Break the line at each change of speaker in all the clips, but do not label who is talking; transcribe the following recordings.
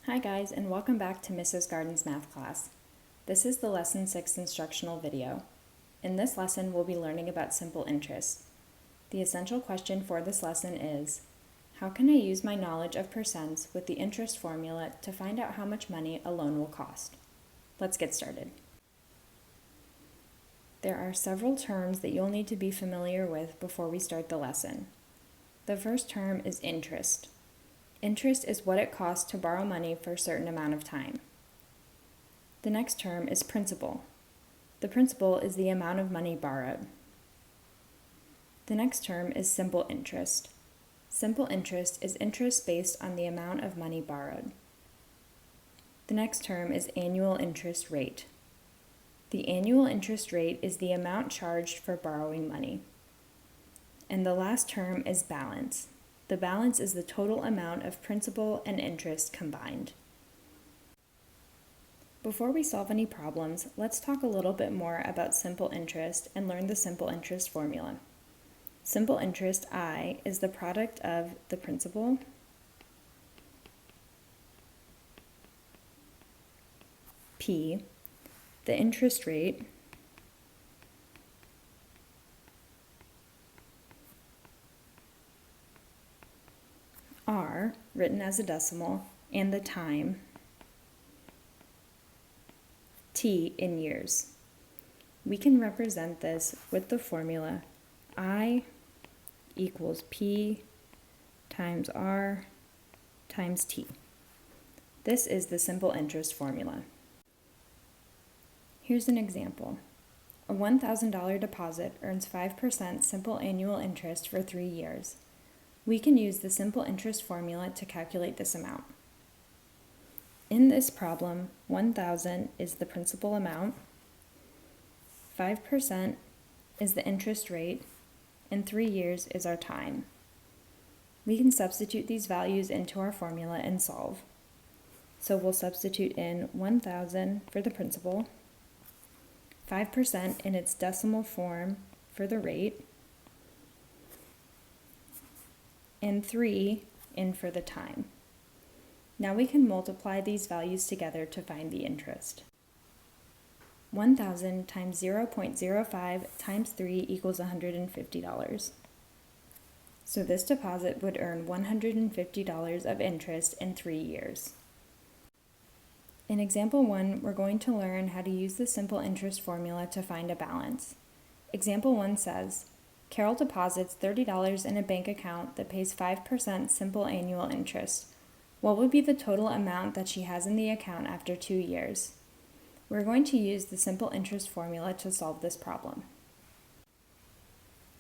Hi guys, and welcome back to Mrs. Garden's math class. This is the Lesson 6 instructional video. In this lesson, we'll be learning about simple interest. The essential question for this lesson is, how can I use my knowledge of percents with the interest formula to find out how much money a loan will cost? Let's get started. There are several terms that you'll need to be familiar with before we start the lesson. The first term is interest. Interest is what it costs to borrow money for a certain amount of time. The next term is principal. The principal is the amount of money borrowed. The next term is simple interest. Simple interest is interest based on the amount of money borrowed. The next term is annual interest rate. The annual interest rate is the amount charged for borrowing money. And the last term is balance. The balance is the total amount of principal and interest combined. Before we solve any problems, let's talk a little bit more about simple interest and learn the simple interest formula. Simple interest, I, is the product of the principal P, the interest rate, R, written as a decimal, and the time, T, in years. We can represent this with the formula I equals P times R times T. This is the simple interest formula. Here's an example. A $1,000 deposit earns 5% simple annual interest for 3 years. We can use the simple interest formula to calculate this amount. In this problem, 1,000 is the principal amount, 5% is the interest rate, and 3 years is our time. We can substitute these values into our formula and solve. So we'll substitute in 1,000 for the principal, 5% in its decimal form for the rate, and 3 in for the time. Now we can multiply these values together to find the interest. 1,000 times 0.05 times 3 equals $150. So this deposit would earn $150 of interest in 3 years. In example 1, we're going to learn how to use the simple interest formula to find a balance. Example 1 says, Carol deposits $30 in a bank account that pays 5% simple annual interest. What would be the total amount that she has in the account after 2 years? We're going to use the simple interest formula to solve this problem.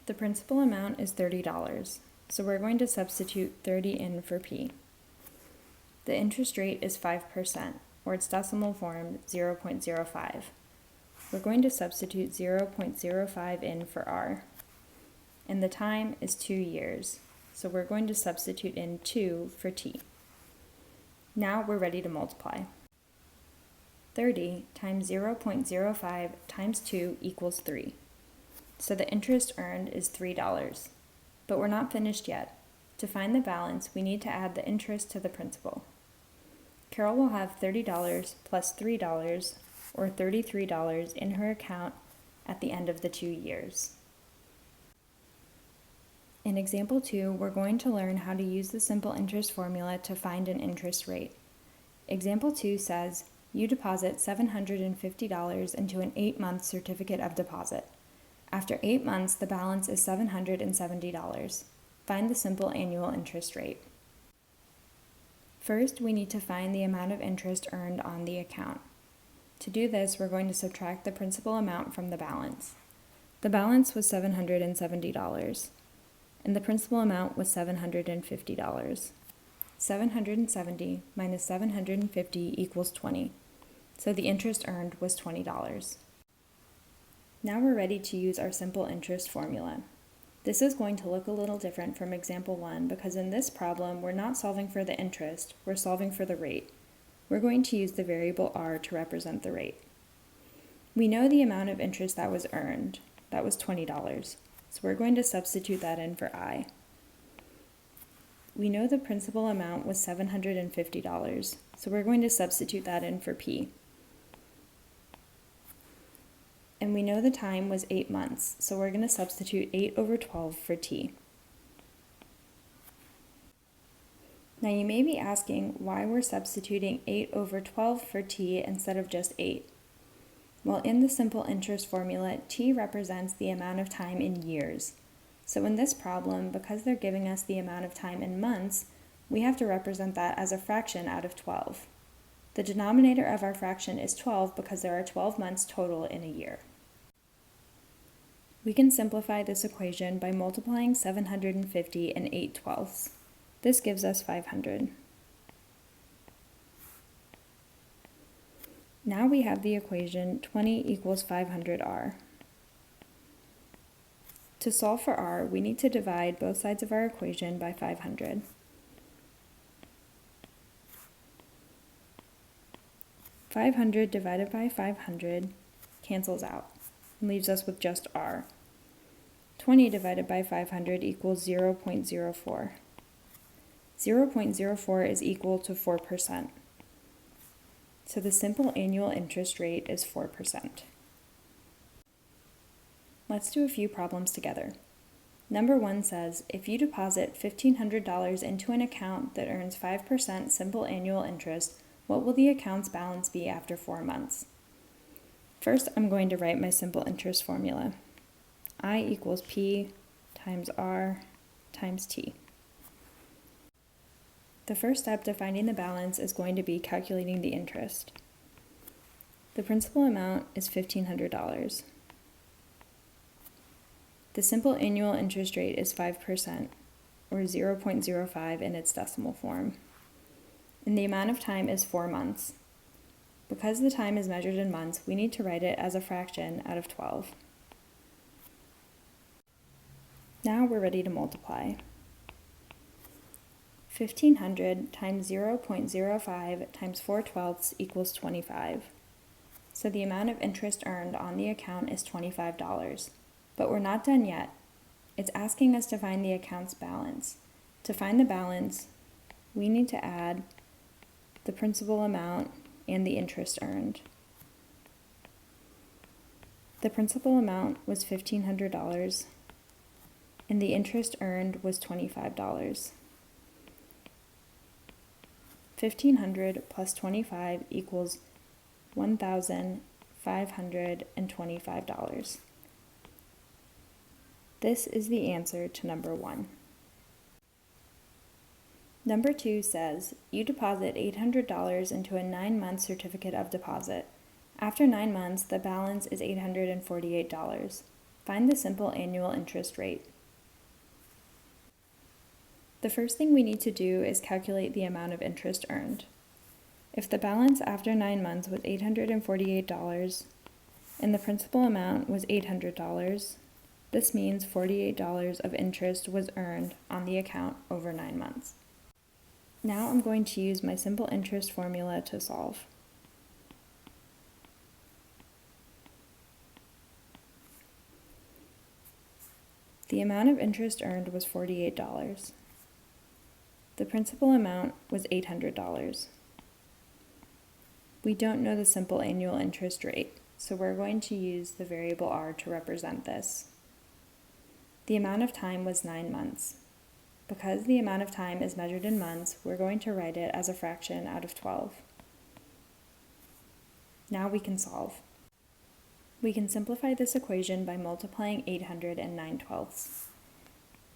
The principal amount is $30, so we're going to substitute 30 in for P. The interest rate is 5%, or its decimal form 0.05. We're going to substitute 0.05 in for R. And the time is 2 years, so we're going to substitute in 2 for T. Now we're ready to multiply. 30 times 0.05 times 2 equals 3. So the interest earned is $3. But we're not finished yet. To find the balance, we need to add the interest to the principal. Carol will have $30 plus $3, or $33 in her account at the end of the 2 years. In example 2, we're going to learn how to use the simple interest formula to find an interest rate. Example 2 says, you deposit $750 into an 8-month certificate of deposit. After 8 months, the balance is $770. Find the simple annual interest rate. First, we need to find the amount of interest earned on the account. To do this, we're going to subtract the principal amount from the balance. The balance was $770. And the principal amount was $750. 770 minus 750 equals 20. So the interest earned was $20. Now we're ready to use our simple interest formula. This is going to look a little different from example 1 because in this problem we're not solving for the interest, we're solving for the rate. We're going to use the variable R to represent the rate. We know the amount of interest that was earned. That was $20. So we're going to substitute that in for I. we know the principal amount was $750, so we're going to substitute that in for P. And we know the time was 8 months, so we're going to substitute 8 over 12 for T. Now you may be asking why we're substituting 8 over 12 for T instead of just 8. Well, in the simple interest formula, T represents the amount of time in years. So in this problem, because they're giving us the amount of time in months, we have to represent that as a fraction out of 12. The denominator of our fraction is 12 because there are 12 months total in a year. We can simplify this equation by multiplying 750 and 8/12. This gives us 500. Now we have the equation 20 equals 500r. To solve for r, we need to divide both sides of our equation by 500. (500) divided by 500 cancels out and leaves us with just r. 20 divided by 500 equals 0.04. 0.04 is equal to 4%. So the simple annual interest rate is 4%. Let's do a few problems together. Number 1 says, if you deposit $1,500 into an account that earns 5% simple annual interest, what will the account's balance be after 4 months? First, I'm going to write my simple interest formula. I equals P times R times T. The first step to finding the balance is going to be calculating the interest. The principal amount is $1,500. The simple annual interest rate is 5%, or 0.05 in its decimal form. And the amount of time is 4 months. Because the time is measured in months, we need to write it as a fraction out of 12. Now we're ready to multiply. 1,500 times 0.05 times 4/12 equals 25. So the amount of interest earned on the account is $25. But we're not done yet. It's asking us to find the account's balance. To find the balance, we need to add the principal amount and the interest earned. The principal amount was $1,500 and the interest earned was $25. 1,500 plus 25 equals $1,525. This is the answer to number 1. Number 2 says, you deposit $800 into a 9-month certificate of deposit. After 9 months, the balance is $848. Find the simple annual interest rate. The first thing we need to do is calculate the amount of interest earned. If the balance after 9 months was $848 and the principal amount was $800, this means $48 of interest was earned on the account over 9 months. Now I'm going to use my simple interest formula to solve. The amount of interest earned was $48. The principal amount was $800. We don't know the simple annual interest rate, so we're going to use the variable r to represent this. The amount of time was 9 months. Because the amount of time is measured in months, we're going to write it as a fraction out of 12. Now we can solve. We can simplify this equation by multiplying 800 and 9/12.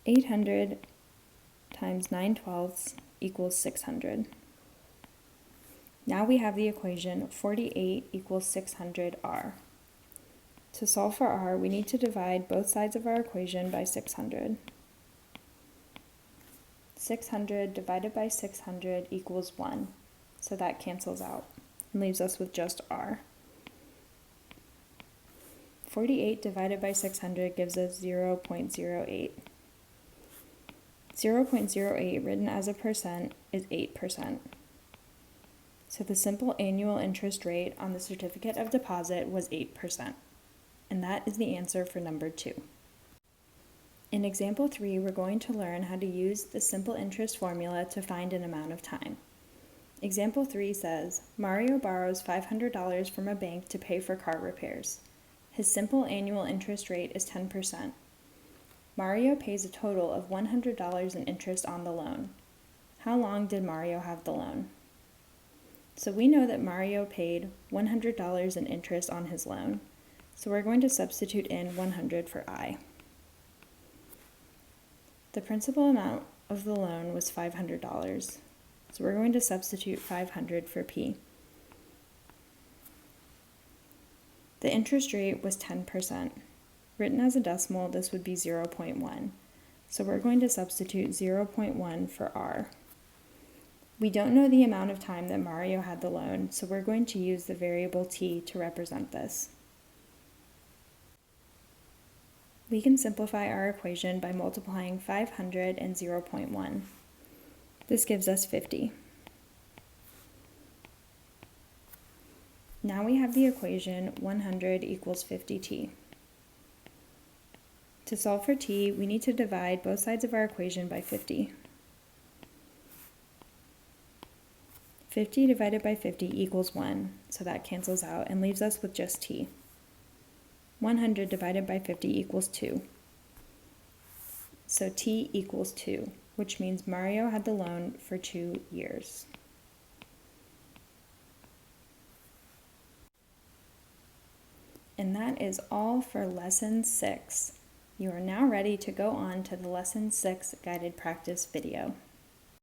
800 times 9/12 equals 600. Now we have the equation 48 equals 600r. To solve for r, we need to divide both sides of our equation by 600. 600 divided by 600 equals 1, so that cancels out and leaves us with just r. 48 divided by 600 gives us 0.08. 0.08 written as a percent is 8%. So the simple annual interest rate on the certificate of deposit was 8%. And that is the answer for number 2. In example 3, we're going to learn how to use the simple interest formula to find an amount of time. Example 3 says, Mario borrows $500 from a bank to pay for car repairs. His simple annual interest rate is 10%. Mario pays a total of $100 in interest on the loan. How long did Mario have the loan? So we know that Mario paid $100 in interest on his loan. So we're going to substitute in 100 for I. The principal amount of the loan was $500. So we're going to substitute 500 for P. The interest rate was 10%. Written as a decimal, this would be 0.1. So we're going to substitute 0.1 for R. We don't know the amount of time that Mario had the loan, so we're going to use the variable t to represent this. We can simplify our equation by multiplying 500 and 0.1. This gives us 50. Now we have the equation 100 equals 50t. To solve for t, we need to divide both sides of our equation by 50. 50 divided by 50 equals 1, so that cancels out and leaves us with just t. 100 divided by 50 equals 2. So t equals 2, which means Mario had the loan for 2 years. And that is all for Lesson 6. You are now ready to go on to the Lesson 6 guided practice video.